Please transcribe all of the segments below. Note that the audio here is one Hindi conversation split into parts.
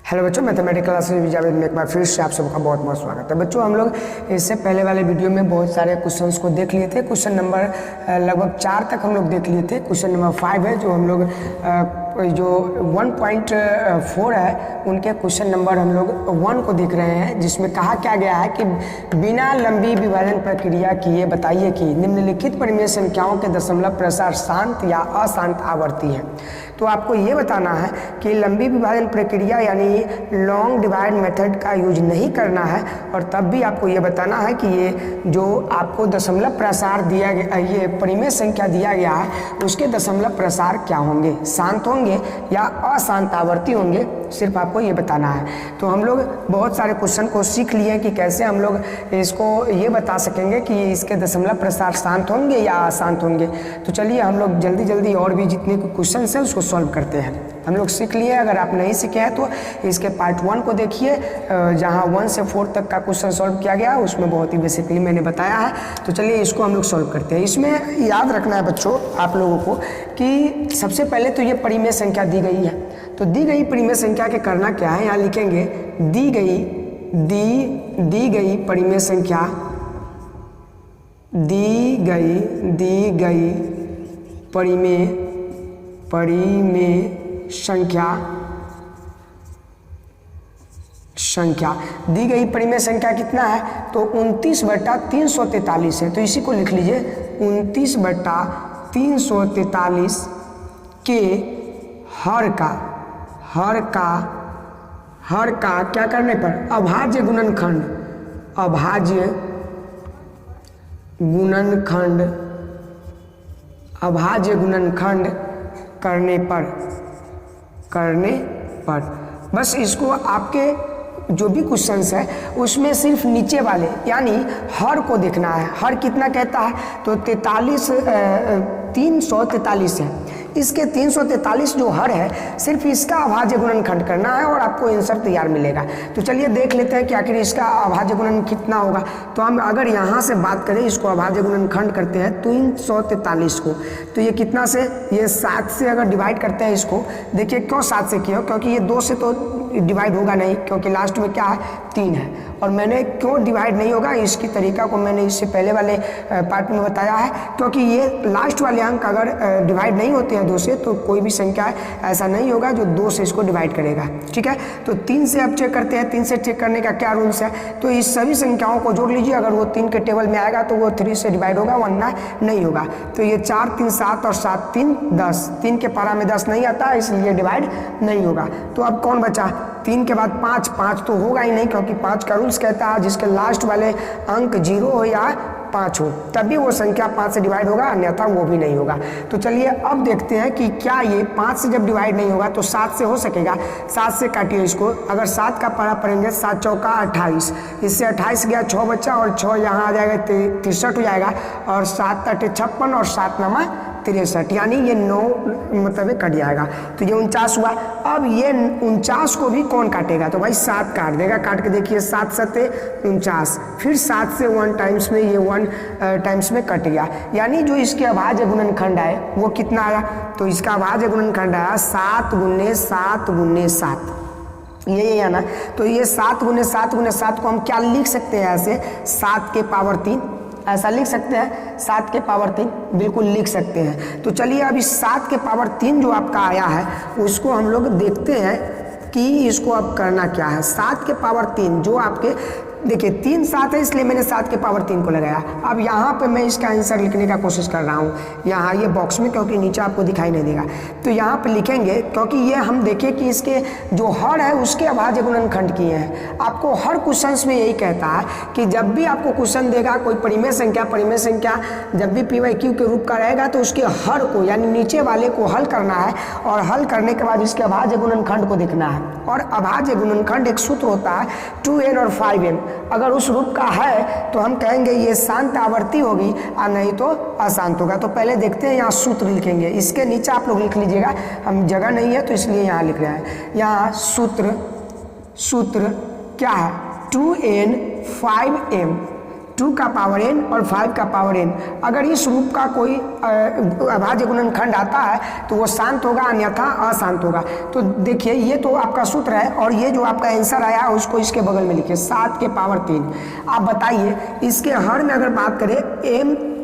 हेलो बच्चों, मैथमेटिक्स क्लासेस में जावेद में एक बार फिर से आप सबका बहुत बहुत स्वागत है। बच्चों, हम लोग इससे पहले वाले वीडियो में बहुत सारे क्वेश्चंस को देख लिए थे। क्वेश्चन नंबर लगभग 4 तक हम लोग देख लिए थे। क्वेश्चन नंबर 5 है जो हम लोग जो 1.4 है उनके क्वेश्चन नंबर हम लोग 1 को देख रहे हैं, जिसमें कहा क्या गया है कि बिना लंबी विभाजन प्रक्रिया किए बताइए कि निम्नलिखित परिमेय संख्याओं के दशमलव प्रसार शांत या अशांत आवर्ती है। तो आपको ये बताना है कि लंबी विभाजन प्रक्रिया यानी लॉन्ग डिवाइड मेथड का यूज नहीं करना है, और तब भी आपको ये बताना है कि ये जो आपको दशमलव प्रसार दिया गया, ये परिमेय संख्या दिया गया है, उसके दशमलव प्रसार क्या होंगे, शांत होंगे या अशांत आवर्ती होंगे, सिर्फ आपको ये बताना है। तो हम लोग बहुत सारे क्वेश्चन को सीख लिए कि कैसे हम लोग इसको ये बता सकेंगे कि इसके दशमलव प्रसार शांत होंगे या अशांत होंगे। तो चलिए हम लोग जल्दी जल्दी और भी जितने क्वेश्चन हैं उसको सॉल्व करते हैं। हम लोग सीख लिए। अगर आप नहीं सीखे हैं तो इसके पार्ट 1 को देखिए, जहां 1 से 4 तक का क्वेश्चन सॉल्व किया गया, उसमें बहुत ही बेसिकली मैंने बताया है। तो चलिए इसको हम लोग सॉल्व करते हैं। इसमें याद रखना है बच्चों आप लोगों को कि सबसे पहले तो ये परिमेय संख्या दी गई है। तो दी गई परिमेय संख्या के करना क्या है, यहाँ लिखेंगे दी गई परिमेय संख्या, दी गई परिमेय संख्या दी गई परिमेय संख्या कितना है, तो 29/343 है। तो इसी को लिख लीजिए 29/343 के हर का क्या करने पर अभाज्य गुणनखंड करने पर बस इसको आपके जो भी क्वेश्चंस है उसमें सिर्फ नीचे वाले यानी हर को देखना है। हर कितना कहता है, तो 343 है। इसके 343 जो हर है सिर्फ इसका अभाज्य गुणनखंड करना है और आपको आंसर तैयार मिलेगा। तो चलिए देख लेते हैं कि आखिर इसका अभाज्य गुणन कितना होगा। तो हम अगर यहाँ से बात करें, इसको अभाज्य गुणनखंड करते हैं 343 को, तो ये कितना से, ये 7 से अगर डिवाइड करते हैं इसको, देखिए क्यों 7 से किया, क्योंकि ये 2 से तो डिवाइड होगा नहीं, क्योंकि लास्ट में क्या है 3 है। और मैंने क्यों डिवाइड नहीं होगा इसकी तरीका को मैंने इससे पहले वाले पार्ट में बताया है, क्योंकि ये लास्ट वाले अंक अगर डिवाइड नहीं होते हैं 2 से, तो कोई भी संख्या ऐसा नहीं होगा जो 2 से इसको डिवाइड करेगा। ठीक है, तो 3 से अब चेक करते हैं। 3 से चेक करने का क्या रूल्स है, तो इस सभी संख्याओं को जोड़ लीजिए। अगर वो 3 के टेबल में आएगा तो वो 3 से डिवाइड होगा, वरना नहीं होगा। तो ये 4 3 7 और 7 3 10, 3 के पारा में 10 नहीं आता, इसलिए डिवाइड नहीं होगा। तो अब कौन बचा, 3 के बाद 5 तो होगा ही नहीं, क्योंकि 5 का रूल्स कहता है जिसके लास्ट वाले अंक 0 हो या 5 हो तभी वो संख्या 5 से डिवाइड होगा, अन्यथा वो भी नहीं होगा। तो चलिए अब देखते हैं कि क्या ये 5 से जब डिवाइड नहीं होगा तो 7 से हो सकेगा। 7 से काटिए इसको। अगर 7 का पारा पढ़ेंगे, 7 चौका 28, इससे 28 गया, 6 बच्चा और 6 यहाँ आ जाएगा 63 हो जाएगा, और 7 8 56 और 7 9 63, यानी ये 9 मतलब कट जाएगा। तो ये 49 हुआ। अब ये 49 को भी कौन काटेगा, तो भाई 7 काट देगा। काट के देखिए 7 7 49, फिर 7 से 1 टाइम्स में ये 1 टाइम्स में कट गया, यानी जो इसके अभाज्य गुणनखंड आए वो कितना आया, तो इसका अभाज्य गुणनखंड आया 7 × 7 × 7, यही है ना। तो ये 7 × 7 × 7 को हम क्या लिख सकते हैं, ऐसे 7 के पावर 3 ऐसा लिख सकते हैं। 7 के पावर 3 बिल्कुल लिख सकते हैं। तो चलिए अब इस 7 के पावर 3 जो आपका आया है उसको हम लोग देखते हैं कि इसको अब करना क्या है। 7 के पावर 3 जो आपके, देखिए 3 7 है, इसलिए मैंने 7 के पावर 3 को लगाया। अब यहाँ पे मैं इसका आंसर लिखने का कोशिश कर रहा हूँ, यहाँ ये बॉक्स में, क्योंकि नीचे आपको दिखाई नहीं देगा। तो यहाँ पे लिखेंगे, क्योंकि ये हम देखें कि इसके जो हर है उसके अभाज्य गुणनखंड किए हैं। आपको हर क्वेश्चन में यही कहता है कि जब भी आपको क्वेश्चन देगा कोई परिमेय संख्या जब भी PYQ के रूप का रहेगा तो उसके हर को यानी नीचे वाले को हल करना है, और हल करने के बाद इसके अभाज्य गुणनखंड को देखना है। और अभाज्य गुणनखंड एक सूत्र होता है 2n और 5n। अगर उस रूप का है तो हम कहेंगे ये शांत आवर्ती होगी और नहीं तो अशांत होगा। तो पहले देखते हैं, यहाँ सूत्र लिखेंगे। इसके नीचे आप लोग लिख लीजिएगा, हम जगह नहीं है तो इसलिए यहाँ लिख रहे हैं। यहाँ सूत्र क्या है, 2n 5m 2 का पावर n और 5 का पावर n। अगर इस रूप का कोई अभाज्य गुणनखंड आता है तो वो शांत होगा, अन्यथा अशांत होगा। तो देखिए ये तो आपका सूत्र है, और ये जो आपका आंसर आया उसको इसके बगल में लिखिए 7 के पावर 3। आप बताइए इसके हर में अगर बात करें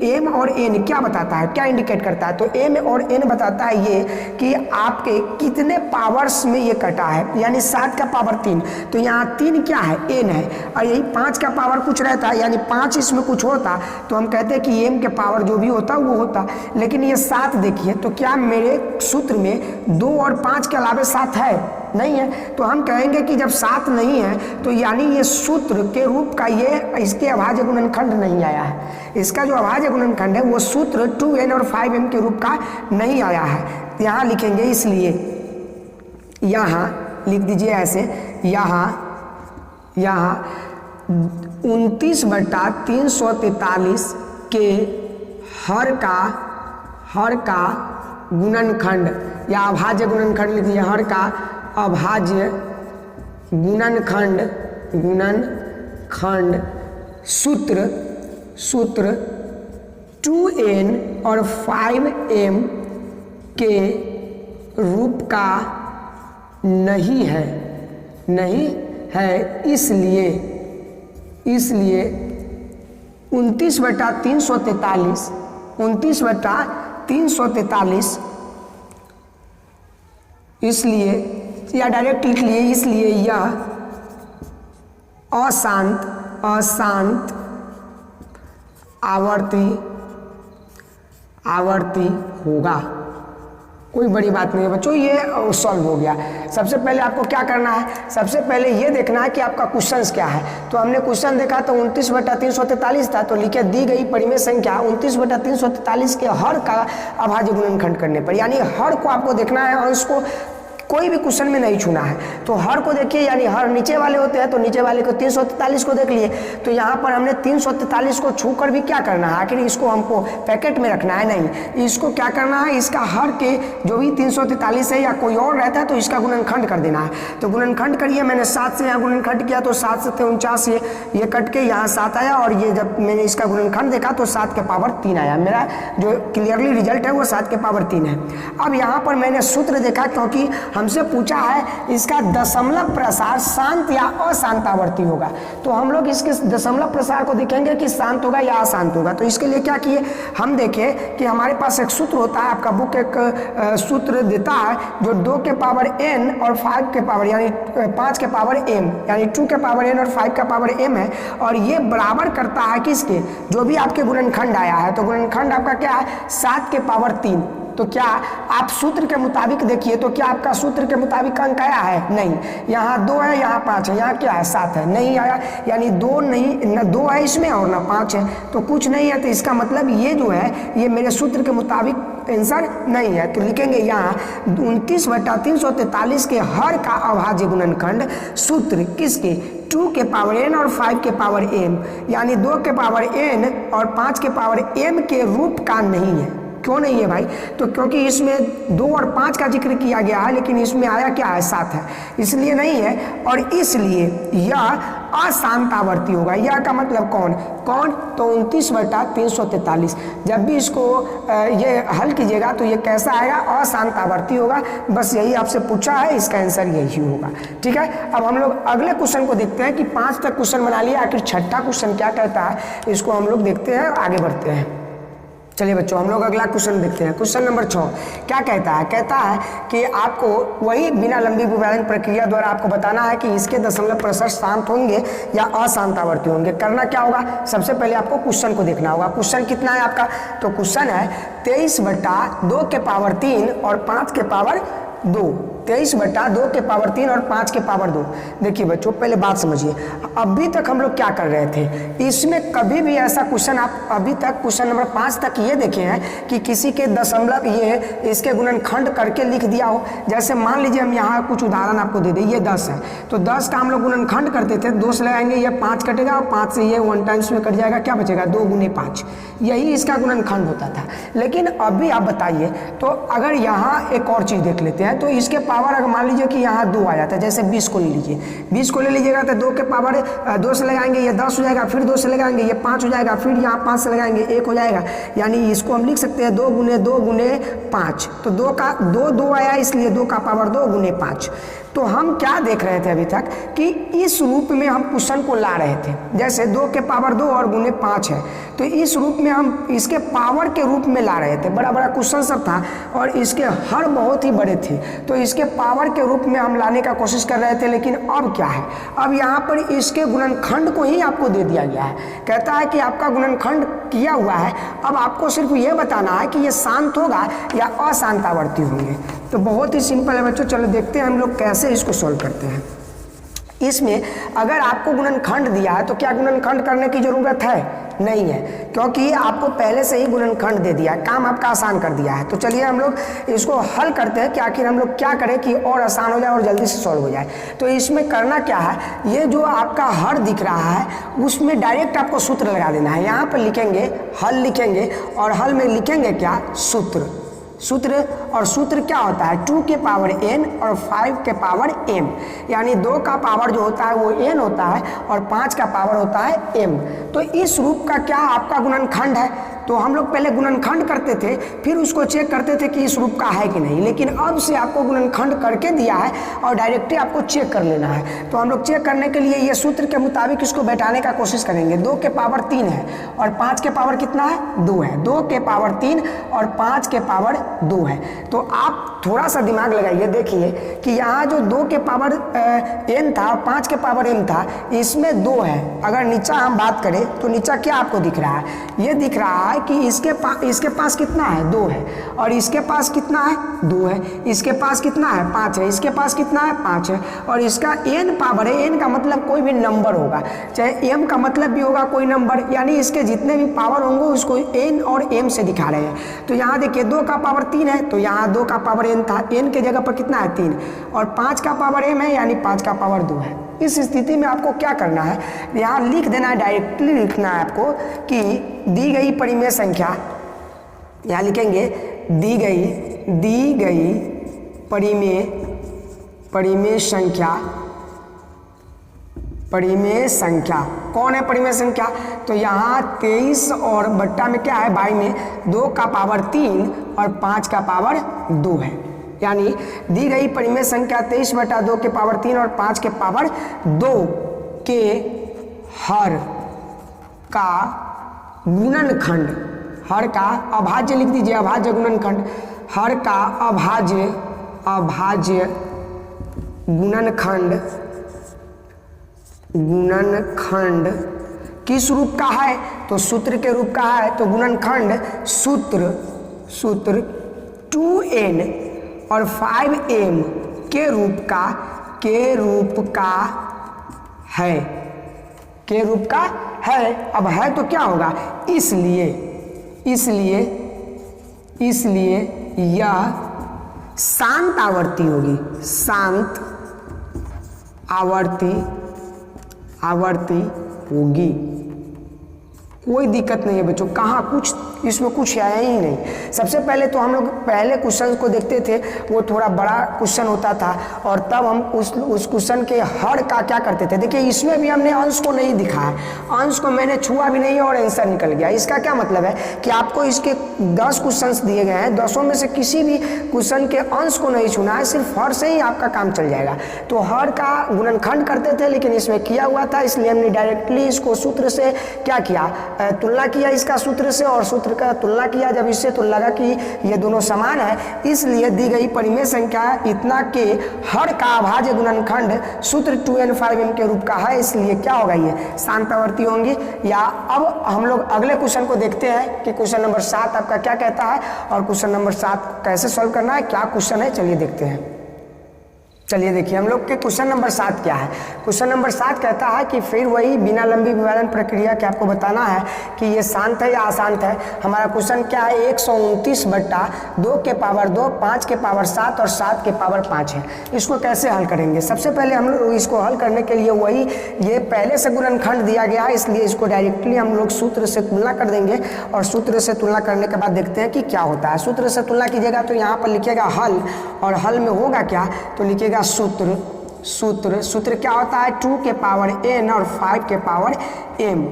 m और n क्या बताता है, क्या इंडिकेट करता है? तो m और n बताता है ये कि आपके कितने पावर्स में ये कटा है, यानी 7 का पावर 3, तो यहाँ 3 क्या है, n है, और यही 5 का पावर कुछ रहता है, यानी 5 इसमें कुछ होता तो हम कहते हैं कि m के पावर जो भी होता वो होता। लेकिन ये 7 देखिए, तो क्या मेरे सूत्र में 2 और 5 के अलावे 7 है? नहीं है। तो हम कहेंगे कि जब 7 नहीं है तो यानी ये सूत्र के रूप का ये इसके अभाज्य गुणनखंड नहीं आया है। इसका जो अभाज्य गुणनखंड है वो सूत्र 2n और 5m के रूप का नहीं आया है। यहाँ लिखेंगे, इसलिए यहाँ लिख दीजिए ऐसे, यहाँ 29/343 के हर का गुणनखंड या अभाज्य गुणनखंड लिख दीजिए, हर का अभाज्य गुणनखंड सूत्र 2n और 5m के रूप का नहीं है, इसलिए 29/343 इसलिए, या डायरेक्ट लिख लिए, इसलिए यह अशांत आवर्ती होगा। कोई बड़ी बात नहीं है बच्चों, ये सॉल्व हो गया। सबसे पहले आपको क्या करना है, सबसे पहले ये देखना है कि आपका क्वेश्चंस क्या है। तो हमने क्वेश्चन देखा तो 29/343 था, तो लिखे दी गई परिमेय संख्या 29/343 के हर का अभाज्य गुणनखंड करने पर, यानी हर को आपको देखना है, अंश को कोई भी क्वेश्चन में नहीं छूना है। तो हर को देखिए, यानी हर नीचे वाले होते हैं तो नीचे वाले को 343 को देख लिए, तो यहाँ पर हमने 343 को छू कर भी क्या करना है, आखिर इसको हमको पैकेट में रखना है नहीं, इसको क्या करना है, इसका हर के जो भी 343 है या कोई और रहता है तो इसका गुणनखंड कर देना है। तो गुणनखंड करिए, मैंने 7 से यहाँ गुणनखंड किया तो 7 से 49 ये कट के यहाँ 7 आया, और ये जब मैंने इसका गुणनखंड देखा तो 7 के पावर 3 आया। मेरा जो क्लियरली रिजल्ट है वो 7 के पावर 3 है। अब यहाँ पर मैंने सूत्र देखा, क्योंकि हमसे पूछा है इसका दशमलव प्रसार शांत या अशांत आवर्ती होगा, तो हम लोग इसके दशमलव प्रसार को देखेंगे कि शांत होगा या अशांत होगा। तो इसके लिए क्या किए, हम देखें कि हमारे पास एक सूत्र होता है, आपका बुक एक सूत्र देता है जो 2 के पावर n और 5 के पावर यानी 5 के पावर m, यानी 2 के पावर n और 5 का पावर m है, और ये बराबर करता है किसके, जो भी आपके गुणनखंड आया है। तो गुणनखंड आपका क्या है, 7 के पावर 3। तो क्या आप सूत्र के मुताबिक देखिए, तो क्या आपका सूत्र के मुताबिक अंक आया है? नहीं। यहाँ 2 है, यहाँ 5 है, यहाँ क्या है 7 है, नहीं आया, यानी 2 नहीं, न 2 है इसमें और ना 5 है, तो कुछ नहीं है। तो इसका मतलब ये जो है ये मेरे सूत्र के मुताबिक आंसर नहीं है। तो लिखेंगे यहाँ 29/343 के हर का अभाज्य गुणनखंड सूत्र किसके, 2 के पावर n और 5 के पावर m, यानी 2 के पावर n और 5 के पावर m के रूप का नहीं है। क्यों नहीं है भाई, तो क्योंकि इसमें 2 और 5 का जिक्र किया गया है, लेकिन इसमें आया क्या है, 7 है, इसलिए नहीं है। और इसलिए यह अशांत आवर्ती होगा। यह का मतलब कौन, तो 29/343। जब भी इसको ये हल कीजिएगा तो ये कैसा आएगा, अशांत आवर्ती होगा। बस यही आपसे पूछा है, इसका आंसर यही होगा। ठीक है, अब हम लोग अगले क्वेश्चन को देखते हैं कि 5 तक क्वेश्चन बना लिया, आखिर छठा क्वेश्चन क्या कहता है, इसको हम लोग देखते हैं, आगे बढ़ते हैं। चलिए बच्चों, हम लोग अगला क्वेश्चन देखते हैं। क्वेश्चन नंबर 6 क्या कहता है, कहता है कि आपको वही बिना लंबी विभाजन प्रक्रिया द्वारा आपको बताना है कि इसके दशमलव प्रसार शांत होंगे या अशांत आवर्ती होंगे। करना क्या होगा, सबसे पहले आपको क्वेश्चन को देखना होगा। क्वेश्चन कितना है आपका, तो क्वेश्चन है 23/2 के पावर 3 और 5 के पावर 2। 23/2 के पावर 3 और 5 के पावर 2। देखिए बच्चों, पहले बात समझिए, अभी तक हम लोग क्या कर रहे थे, इसमें कभी भी ऐसा क्वेश्चन आप अभी तक क्वेश्चन नंबर 5 तक ये देखे हैं कि किसी के दशमलव ये इसके गुणनखंड करके लिख दिया हो। जैसे मान लीजिए हम यहाँ कुछ उदाहरण आपको दे दें, ये 10 है, तो 10 का हम लोग गुणनखंड करते थे, 2 से लगाएंगे, ये 5 कटेगा और 5 से ये 1 टाइम्स में कट जाएगा, क्या बचेगा, 2 × 5, यही इसका गुणनखंड होता था। लेकिन अभी आप बताइए, तो अगर यहाँ एक और चीज़ देख लेते हैं, तो इसके पावर अगर मान लीजिए कि यहाँ 2 आ जाता है, जैसे 20 को ले लीजिए, 20 को ले लीजिएगा तो 2 के पावर 2 से लगाएंगे ये 10 हो जाएगा, फिर 2 से लगाएंगे ये 5 हो जाएगा, फिर यहाँ 5 से लगाएंगे 1 हो जाएगा। यानी इसको हम लिख सकते हैं 2 गुने 2 गुने 5। तो 2 आया, इसलिए 2 का पावर 2 गुने 5। तो हम क्या देख रहे थे अभी तक कि इस रूप में हम क्वेश्चन को ला रहे थे, जैसे 2 के पावर 2 और गुने 5 है, तो इस रूप में हम इसके पावर के रूप में ला रहे थे। बड़ा बड़ा क्वेश्चन सब था और इसके हर बहुत ही बड़े थे, तो इसके पावर के रूप में हम लाने का कोशिश कर रहे थे। लेकिन अब क्या है, अब यहाँ पर इसके गुणनखंड को ही आपको दे दिया गया है। कहता है कि आपका गुणनखंड किया हुआ है, अब आपको सिर्फ ये बताना है कि ये शांत होगा या अशांत आवर्ती होंगे। तो बहुत ही सिंपल है बच्चों, चलो देखते हैं हम लोग कैसे इसको सॉल्व करते हैं। इसमें अगर आपको गुणनखंड दिया है तो क्या गुणनखंड करने की जरूरत है? नहीं है, क्योंकि आपको पहले से ही गुणनखंड दे दिया है, काम आपका आसान कर दिया है। तो चलिए हम लोग इसको हल करते हैं कि आखिर हम लोग क्या करें कि और आसान हो जाए और जल्दी से सॉल्व हो जाए। तो इसमें करना क्या है, ये जो आपका हर दिख रहा है उसमें डायरेक्ट आपको सूत्र लगा देना है। यहाँ पर लिखेंगे हल, लिखेंगे और हल में लिखेंगे क्या? सूत्र। और सूत्र क्या होता है? 2 के पावर n और 5 के पावर m, यानी 2 का पावर जो होता है वो n होता है और 5 का पावर होता है m। तो इस रूप का क्या आपका गुणनखंड है? तो हम लोग पहले गुणनखंड करते थे, फिर उसको चेक करते थे कि इस रूप का है कि नहीं। लेकिन अब से आपको गुणनखंड करके दिया है और डायरेक्टली आपको चेक कर लेना है। तो हम लोग चेक करने के लिए ये सूत्र के मुताबिक इसको बैठाने का कोशिश करेंगे। 2 के पावर 3 है और 5 के पावर कितना है? 2 है। 2 के पावर 3 और 5 के पावर 2 है। तो आप थोड़ा सा दिमाग लगाइए, देखिए कि यहाँ जो 2 के पावर n था, 5 के पावर m था, इसमें 2 है। अगर नीचा हम बात करें तो नीचा क्या आपको दिख रहा है? ये दिख रहा है कि इसके पास कितना है? 2 है। और इसके पास कितना है? 2 है। इसके पास कितना है? 5 है। इसके पास कितना है? 5 है। और इसका n पावर है, n का मतलब कोई भी नंबर होगा, चाहे m का मतलब भी होगा कोई नंबर, यानी इसके जितने भी पावर होंगे उसको n और m से दिखा रहे हैं। तो यहाँ देखिए 2 का पावर 3 है, तो यहाँ 2 का पावर n था, n के जगह पर कितना है? 3। और 5 का पावर m है, यानी 5 का पावर 2 है। इस स्थिति में आपको क्या करना है, यहाँ लिख देना है, डायरेक्टली लिखना है आपको कि दी गई परिमेय संख्या, यहाँ लिखेंगे दी गई परिमेय संख्या। कौन है परिमेय संख्या? तो यहाँ 23 और बट्टा में क्या है? 22 में 2 का पावर 3 और 5 का पावर 2 है। यानी दी गई परिमेय संख्या 23/2 के पावर 3 और 5 के पावर 2 के हर का गुणनखंड, हर का अभाज्य लिख दीजिए, अभाज्य गुणनखंड, हर का अभाज्य गुणनखंड किस रूप का है? तो सूत्र के रूप का है। तो गुणनखंड सूत्र 2n और 5m के रूप का है। अब है तो क्या होगा? इसलिए यह शांत आवर्ती होगी, शांत आवर्ती होगी। कोई दिक्कत नहीं है बच्चों, कहाँ कुछ इसमें कुछ आया ही नहीं। सबसे पहले तो हम लोग पहले क्वेश्चन को देखते थे, वो थोड़ा बड़ा क्वेश्चन होता था और तब हम उस क्वेश्चन के हर का क्या करते थे। देखिए इसमें भी हमने अंश को नहीं दिखा है, अंश को मैंने छुआ भी नहीं और आंसर निकल गया। इसका क्या मतलब है कि आपको इसके 10 क्वेश्चन दिए गए हैं, 10 में से किसी भी क्वेश्चन के अंश को नहीं छूना है, सिर्फ हर से ही आपका काम चल जाएगा। तो हर का गुणनखंड करते थे, लेकिन इसमें किया हुआ था, इसलिए हमने डायरेक्टली इसको सूत्र से क्या किया, तुलना किया इसका सूत्र से, और सूत्र का तुलना किया जब इससे तो लगा कि ये दोनों समान है, इसलिए दी गई परिमेय संख्या इतना के हर का अभाज्य गुणनखंड सूत्र 2n 5m के रूप का है, इसलिए क्या होगा, ये शांत आवर्ती होंगी। या अब हम लोग अगले क्वेश्चन को देखते हैं कि क्वेश्चन नंबर 7 आपका क्या कहता है और क्वेश्चन नंबर 7 कैसे सॉल्व करना है, क्या क्वेश्चन है, चलिए देखते हैं। चलिए देखिए हम लोग के क्वेश्चन नंबर 7 क्या है। क्वेश्चन नंबर 7 कहता है कि फिर वही बिना लंबी विभाजन प्रक्रिया के आपको बताना है कि ये शांत है या अशांत है। हमारा क्वेश्चन क्या है, 129/2 के पावर 2, 5 के पावर 7 और 7 के पावर 5 है। इसको कैसे हल करेंगे? सबसे पहले हम लोग इसको हल करने के लिए वही ये पहले से गुणनखंड दिया गया है, इसलिए इसको डायरेक्टली हम लोग सूत्र से तुलना कर देंगे और सूत्र से तुलना करने के बाद देखते हैं कि क्या होता है। सूत्र से तुलना कीजिएगा तो यहाँ पर लिखिएगा हल, और हल में होगा क्या, तो लिखिएगा सूत्र। सूत्र क्या होता है, 2 के पावर n और 5 के पावर m।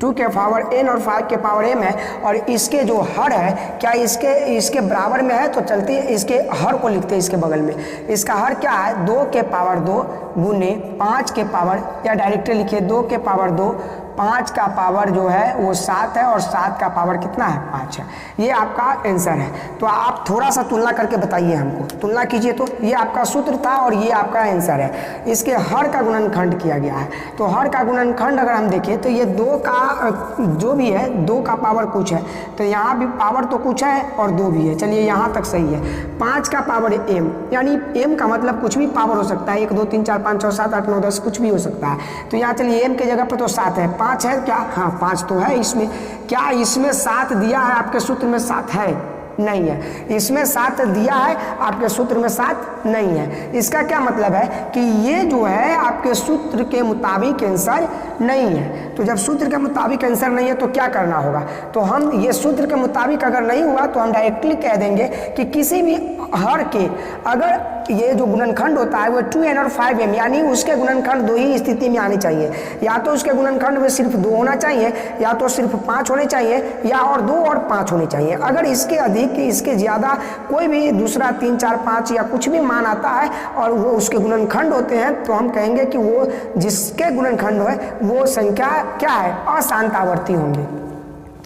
2 के पावर n और 5 के पावर m है, और इसके जो हर है क्या इसके बराबर में है, तो चलते हैं इसके हर को लिखते हैं इसके बगल में। इसका हर क्या है, 2 के पावर 2 गुने 5 के पावर, या डायरेक्टली लिखिए 2 के पावर 2, 5 का पावर जो है वो 7 है, और 7 का पावर कितना है, 5 है। ये आपका आंसर है। तो आप थोड़ा सा तुलना करके बताइए हमको, तुलना कीजिए। तो ये आपका सूत्र था और ये आपका आंसर है। इसके हर का गुणनखंड किया गया है। तो हर का गुणनखंड अगर हम देखें तो ये 2 का जो भी है, 2 का पावर कुछ है, तो यहाँ भी पावर तो कुछ है और 2 भी है। चलिए यहाँ तक सही है। 5 का पावर m, यानी m का मतलब कुछ भी पावर हो सकता है, 1 2 3 4 5 6 7 8 9 10 कुछ भी हो सकता है। तो यहाँ चलिए m के जगह पर तो 7 है, 5 है क्या, हाँ 5 तो है इसमें। क्या इसमें 7 दिया है आपके सूत्र में 7 है? नहीं है। इसमें 7 दिया है, आपके सूत्र में 7 नहीं है। इसका क्या मतलब है कि ये जो है आपके सूत्र के मुताबिक आंसर नहीं है। तो जब सूत्र के मुताबिक आंसर नहीं है तो क्या करना होगा, तो हम ये सूत्र के मुताबिक अगर नहीं हुआ तो हम डायरेक्टली कह देंगे कि किसी भी हर के अगर ये जो गुणनखंड होता है वो 2n और 5m, यानी उसके गुणनखंड 2 ही स्थिति में आनी चाहिए। या तो उसके गुणनखंड में सिर्फ 2 होना चाहिए, या तो सिर्फ 5 होने चाहिए, या और 2 और 5 होने चाहिए। अगर इसके अधिक इसके ज़्यादा कोई भी दूसरा 3 4 5 या कुछ भी मान आता है और वो उसके गुणनखंड होते हैं, तो हम कहेंगे कि वो जिसके गुणनखंड है वो संख्या क्या है, अशांत आवर्ती होंगे।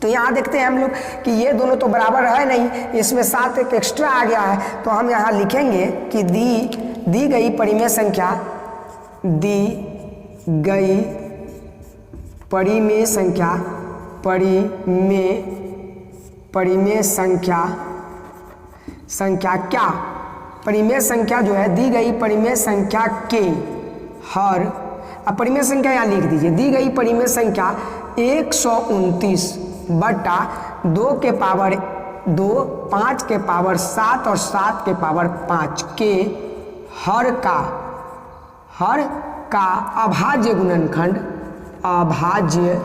तो यहाँ देखते हैं हम लोग कि ये दोनों तो बराबर है नहीं, इसमें 7 एक एक्स्ट्रा आ गया है। तो हम यहाँ लिखेंगे कि दी गई परिमेय संख्या, दी गई परिमेय संख्या, परिमेय संख्या क्या, परिमेय संख्या जो है, दी गई परिमेय संख्या के हर, अब परिमेय संख्या यहाँ लिख दीजिए, दी गई परिमेय संख्या 129/2 के पावर 2, 5 के पावर 7 और 7 के पावर 5 के हर का अभाज्य गुणनखंड, अभाज्य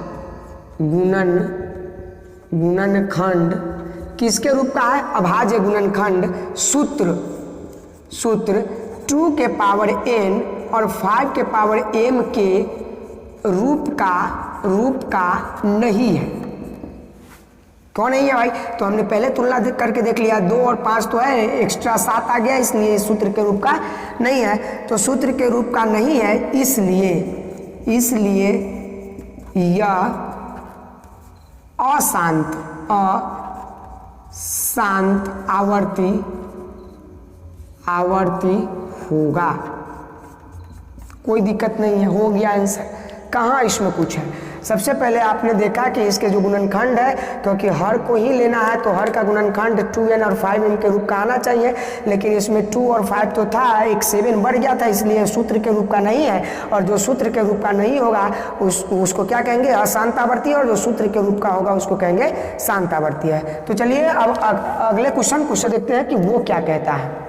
गुणनखंड किसके रूप का है, अभाज्य गुणनखंड सूत्र 2 के पावर n और 5 के पावर m के रूप का नहीं है। कौन नहीं है भाई? तो हमने पहले तुलना करके देख लिया, 2 और 5 तो है, एक्स्ट्रा 7 आ गया, इसलिए सूत्र के रूप का नहीं है। तो सूत्र के रूप का नहीं है, इसलिए यह अशांत आवर्ती होगा। कोई दिक्कत नहीं है, हो गया आंसर। कहाँ इसमें कुछ है, सबसे पहले आपने देखा कि इसके जो गुणनखंड है, क्योंकि हर को ही लेना है तो हर का गुणनखंड 2n और 5m के रूप का आना चाहिए, लेकिन इसमें 2 और 5 तो था, एक 7 बढ़ गया था, इसलिए सूत्र के रूप का नहीं है। और जो सूत्र के रूप का नहीं होगा उसको क्या कहेंगे, अशांत आवर्ती, और जो सूत्र के रूप का होगा उसको कहेंगे शांत आवर्ती है। तो चलिए अब अगले क्वेश्चन देखते हैं कि वो क्या कहता है।